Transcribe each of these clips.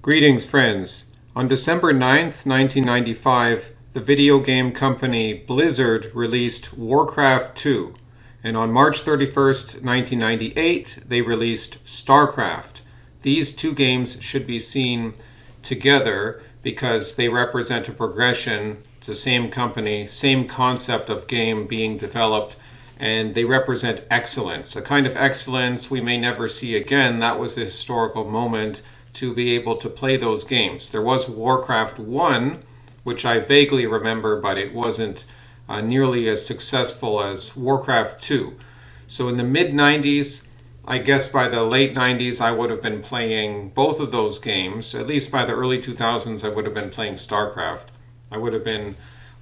Greetings, friends. On December 9th, 1995, the video game company Blizzard released Warcraft 2, and on March 31st, 1998, they released StarCraft. These two games should be seen together because they represent a progression. It's the same company, same concept of game being developed, and they represent excellence, a kind of excellence we may never see again. That was a historical moment to be able to play those games. There was Warcraft 1, which I vaguely remember, but it wasn't nearly as successful as Warcraft 2. So in the mid-90s, I guess by the late 90s, I would have been playing both of those games. At least by the early 2000s, I would have been playing StarCraft. I would have been,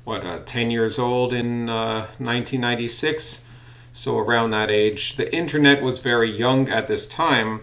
10 years old in 1996? So around that age. The internet was very young at this time.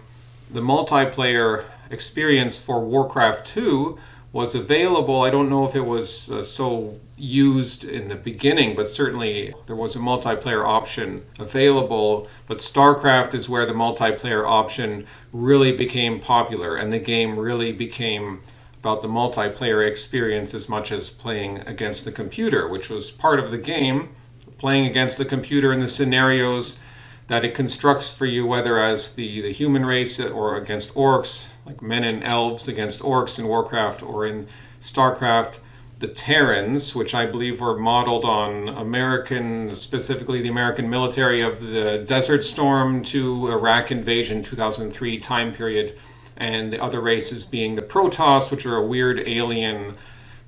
The multiplayer experience for Warcraft 2 was available. I don't know if it was so used in the beginning, but certainly there was a multiplayer option available. But StarCraft is where the multiplayer option really became popular, and the game really became about the multiplayer experience as much as playing against the computer, which was part of the game, playing against the computer in the scenarios that it constructs for you, whether as the human race or against orcs, like men and elves against orcs in Warcraft, or in StarCraft, the Terrans, which I believe were modeled on specifically the American military of the Desert Storm to Iraq invasion 2003 time period, and the other races being the Protoss, which are a weird alien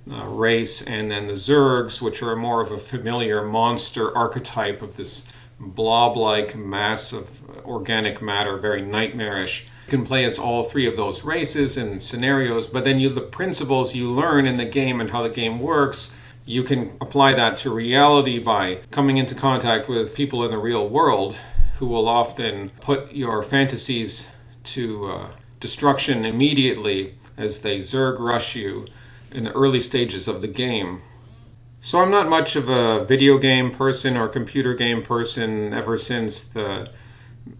race, and then the Zergs, which are more of a familiar monster archetype of this blob-like mass of organic matter, very nightmarish. You can play as all three of those races and scenarios, but then the principles you learn in the game and how the game works, you can apply that to reality by coming into contact with people in the real world who will often put your fantasies to destruction immediately as they Zerg rush you in the early stages of the game. So I'm not much of a video game person or computer game person. Ever since the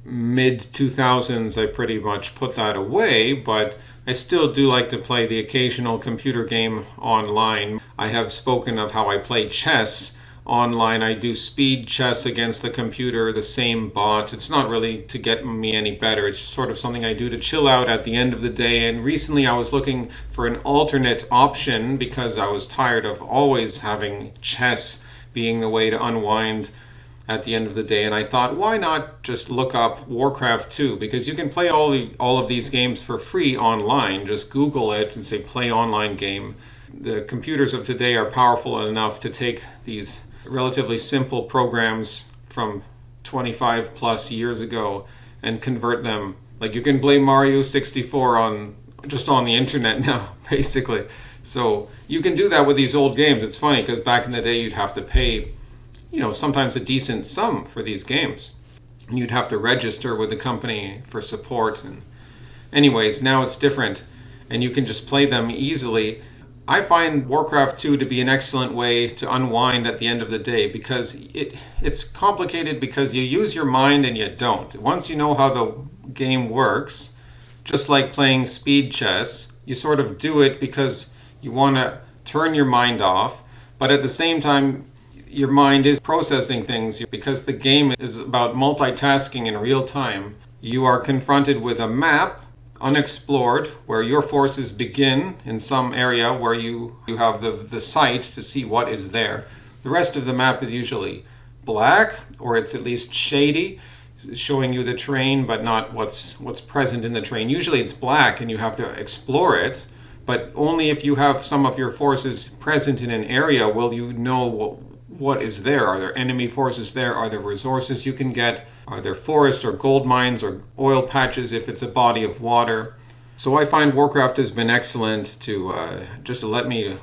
mid-2000s, I pretty much put that away, but I still do like to play the occasional computer game online. I have spoken of how I play chess online. I do speed chess against the computer, the same bot. It's not really to get me any better. It's sort of something I do to chill out at the end of the day. And recently I was looking for an alternate option because I was tired of always having chess being the way to unwind at the end of the day. And I thought, why not just look up Warcraft 2? Because you can play all of these games for free online. Just Google it and say play online game. The computers of today are powerful enough to take these relatively simple programs from 25 plus years ago and convert them. Like you can play Mario 64 on the internet now, basically. So you can do that with these old games. It's funny because back in the day you'd have to pay, sometimes a decent sum for these games. And you'd have to register with the company for support. And anyways, now it's different and you can just play them easily. I find Warcraft 2 to be an excellent way to unwind at the end of the day because it's complicated because you use your mind and you don't. Once you know how the game works, just like playing speed chess, you sort of do it because you want to turn your mind off, but at the same time, your mind is processing things because the game is about multitasking in real time. You are confronted with a map, unexplored, where your forces begin in some area where you have the sight to see what is there. The rest of the map is usually black, or it's at least shady, showing you the terrain but not what's present in the terrain. Usually it's black and you have to explore it, but only if you have some of your forces present in an area will you know what is there. Are there enemy forces there? Are there resources you can get? Are there forests or gold mines or oil patches if it's a body of water? So I find Warcraft has been excellent to just to let me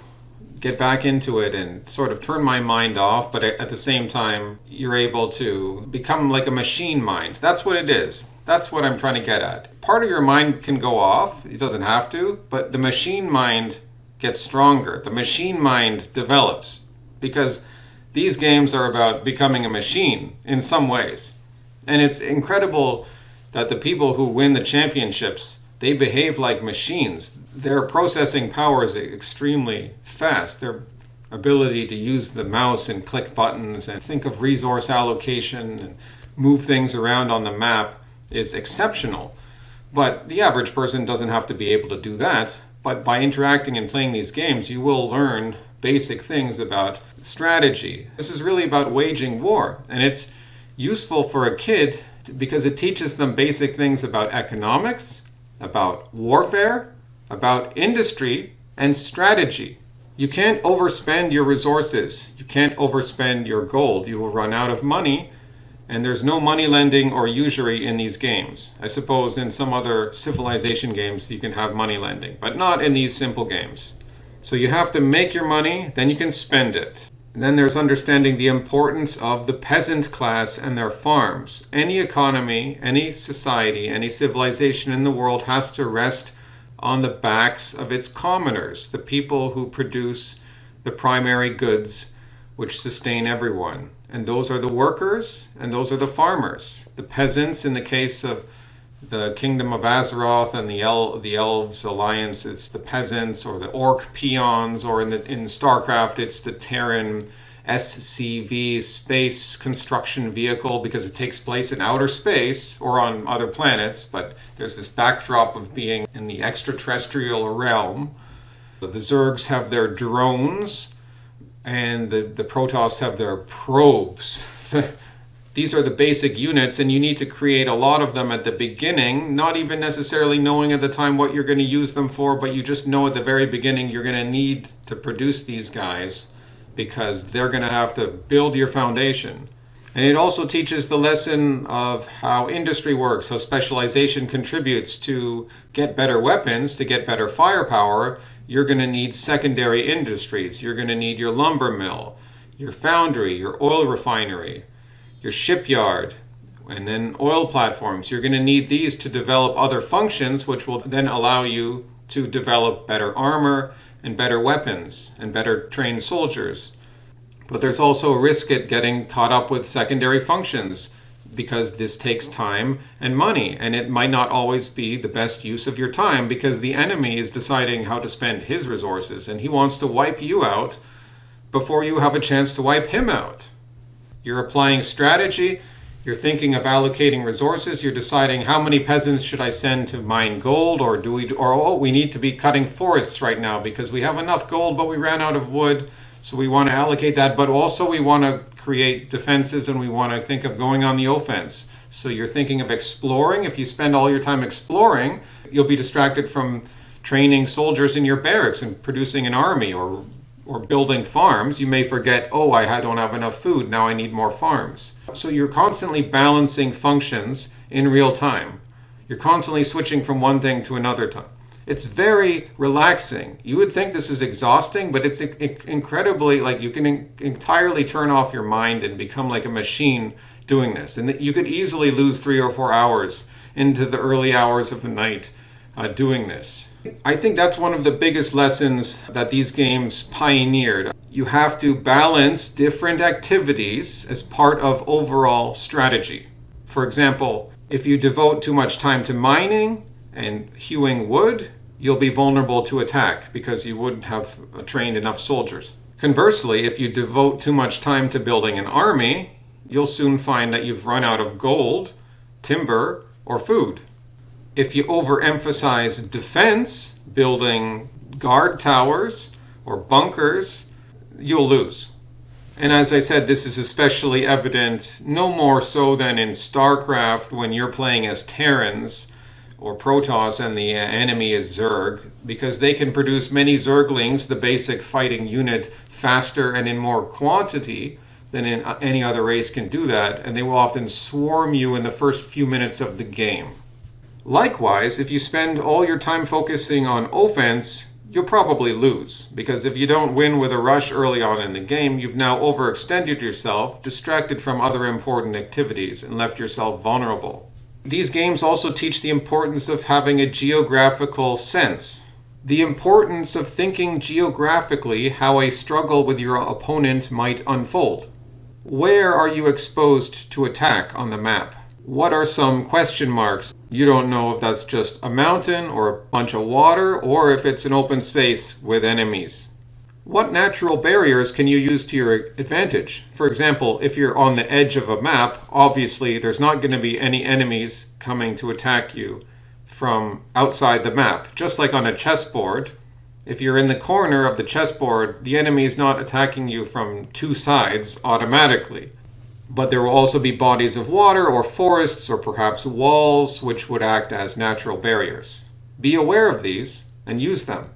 get back into it and sort of turn my mind off, but at the same time you're able to become like a machine mind. That's what it is. That's what I'm trying to get at. Part of your mind can go off, it doesn't have to, but the machine mind gets stronger. The machine mind develops because these games are about becoming a machine in some ways. And it's incredible that the people who win the championships they behave like machines. Their processing power is extremely fast. Their ability to use the mouse and click buttons and think of resource allocation and move things around on the map is exceptional. But the average person doesn't have to be able to do that. But by interacting and playing these games, you will learn basic things about strategy. This is really about waging war. And it's useful for a kid because it teaches them basic things about economics, about warfare, about industry, and strategy. You can't overspend your resources. You can't overspend your gold. You will run out of money, and there's no money lending or usury in these games. I suppose in some other civilization games you can have money lending, but not in these simple games. So you have to make your money, then you can spend it. And then there's understanding the importance of the peasant class and their farms. Any economy, any society, any civilization in the world has to rest on the backs of its commoners, the people who produce the primary goods which sustain everyone. And those are the workers, and those are the farmers. The peasants, in the case of the Kingdom of Azeroth and the Elves Alliance, it's the peasants, or the Orc peons, or in StarCraft, it's the Terran SCV, space construction vehicle, because it takes place in outer space or on other planets, but there's this backdrop of being in the extraterrestrial realm. The Zergs have their drones, and the Protoss have their probes. These are the basic units, and you need to create a lot of them at the beginning, not even necessarily knowing at the time what you're going to use them for, but you just know at the very beginning you're going to need to produce these guys because they're going to have to build your foundation. And it also teaches the lesson of how industry works, how specialization contributes. To get better weapons, to get better firepower, you're going to need secondary industries. You're going to need your lumber mill, your foundry, your oil refinery, your shipyard, and then oil platforms. You're going to need these to develop other functions, which will then allow you to develop better armor and better weapons and better trained soldiers. But there's also a risk at getting caught up with secondary functions because this takes time and money, and it might not always be the best use of your time because the enemy is deciding how to spend his resources, and he wants to wipe you out before you have a chance to wipe him out. You're applying strategy, you're thinking of allocating resources, you're deciding how many peasants should I send to mine gold, or we need to be cutting forests right now because we have enough gold but we ran out of wood, so we want to allocate that, but also we want to create defenses and we want to think of going on the offense. So you're thinking of exploring. If you spend all your time exploring, you'll be distracted from training soldiers in your barracks and producing an army or building farms. You may forget, I don't have enough food, now I need more farms. So you're constantly balancing functions in real time. You're constantly switching from one thing to another time. It's very relaxing. You would think this is exhausting, but it's incredibly, you can entirely turn off your mind and become like a machine doing this. And you could easily lose 3 or 4 hours into the early hours of the night doing this. I think that's one of the biggest lessons that these games pioneered. You have to balance different activities as part of overall strategy. For example, if you devote too much time to mining and hewing wood, you'll be vulnerable to attack because you wouldn't have trained enough soldiers. Conversely, if you devote too much time to building an army, you'll soon find that you've run out of gold, timber, or food. If you overemphasize defense, building guard towers or bunkers, you'll lose. And as I said, this is especially evident, no more so than in StarCraft when you're playing as Terrans or Protoss and the enemy is Zerg, because they can produce many Zerglings, the basic fighting unit, faster and in more quantity than any other race can do that, and they will often swarm you in the first few minutes of the game. Likewise, if you spend all your time focusing on offense, you'll probably lose, because if you don't win with a rush early on in the game, you've now overextended yourself, distracted from other important activities, and left yourself vulnerable. These games also teach the importance of having a geographical sense. The importance of thinking geographically how a struggle with your opponent might unfold. Where are you exposed to attack on the map? What are some question marks? You don't know if that's just a mountain or a bunch of water or if it's an open space with enemies. What natural barriers can you use to your advantage? For example, if you're on the edge of a map, obviously there's not going to be any enemies coming to attack you from outside the map. Just like on a chessboard, if you're in the corner of the chessboard, the enemy is not attacking you from two sides automatically. But there will also be bodies of water or forests or perhaps walls which would act as natural barriers. Be aware of these and use them.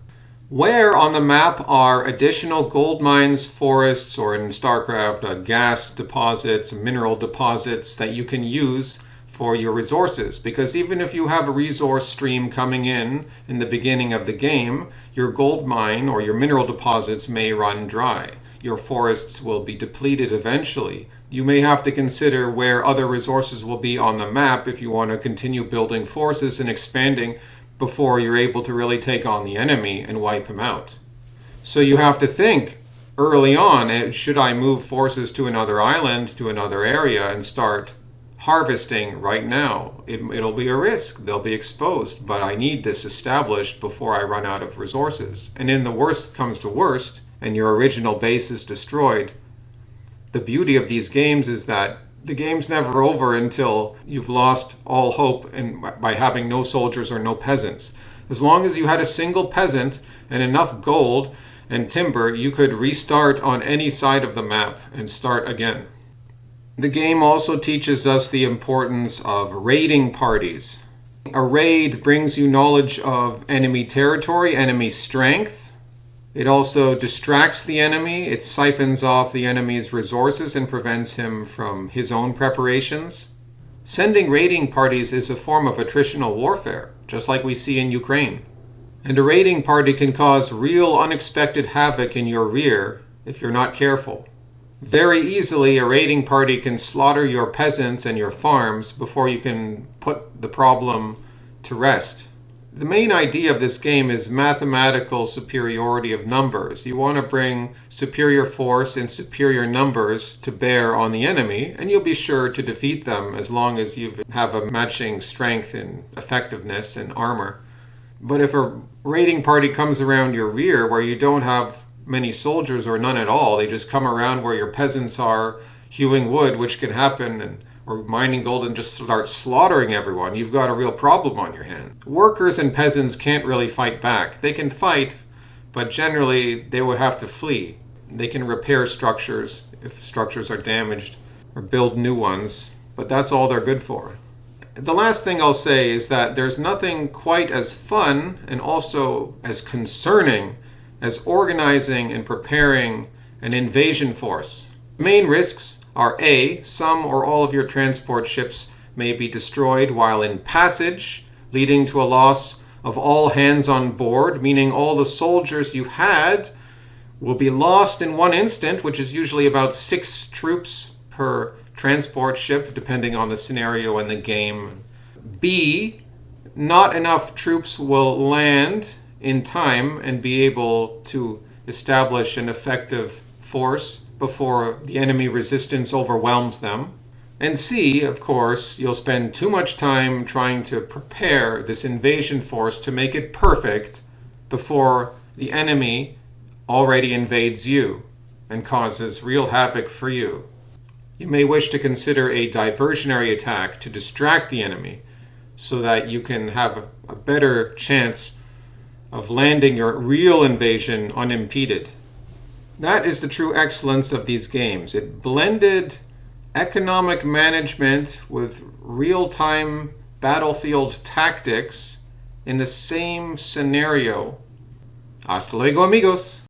Where on the map are additional gold mines, forests, or in StarCraft, gas deposits, mineral deposits that you can use for your resources? Because even if you have a resource stream coming in the beginning of the game, your gold mine or your mineral deposits may run dry. Your forests will be depleted eventually. You may have to consider where other resources will be on the map if you want to continue building forces and expanding before you're able to really take on the enemy and wipe him out. So you have to think early on, should I move forces to another island, to another area, and start harvesting right now? It'll be a risk. They'll be exposed, but I need this established before I run out of resources. And in the worst comes to worst, and your original base is destroyed, the beauty of these games is that the game's never over until you've lost all hope by having no soldiers or no peasants. As long as you had a single peasant and enough gold and timber, you could restart on any side of the map and start again. The game also teaches us the importance of raiding parties. A raid brings you knowledge of enemy territory, enemy strength. It also distracts the enemy. It siphons off the enemy's resources and prevents him from his own preparations. Sending raiding parties is a form of attritional warfare, just like we see in Ukraine. And a raiding party can cause real unexpected havoc in your rear if you're not careful. Very easily, a raiding party can slaughter your peasants and your farms before you can put the problem to rest. The main idea of this game is mathematical superiority of numbers. You want to bring superior force and superior numbers to bear on the enemy, and you'll be sure to defeat them as long as you have a matching strength and effectiveness and armor. But if a raiding party comes around your rear where you don't have many soldiers or none at all, they just come around where your peasants are hewing wood, which can happen, or mining gold and just start slaughtering everyone, you've got a real problem on your hands. Workers and peasants can't really fight back. They can fight, but generally they would have to flee. They can repair structures if structures are damaged or build new ones, but that's all they're good for. The last thing I'll say is that there's nothing quite as fun and also as concerning as organizing and preparing an invasion force. Main risks are A, some or all of your transport ships may be destroyed while in passage, leading to a loss of all hands on board, meaning all the soldiers you had will be lost in one instant, which is usually about 6 troops per transport ship, depending on the scenario and the game. B, not enough troops will land in time and be able to establish an effective force before the enemy resistance overwhelms them. And C, of course, you'll spend too much time trying to prepare this invasion force to make it perfect before the enemy already invades you and causes real havoc for you. You may wish to consider a diversionary attack to distract the enemy so that you can have a better chance of landing your real invasion unimpeded. That is the true excellence of these games. It blended economic management with real-time battlefield tactics in the same scenario. Hasta luego, amigos.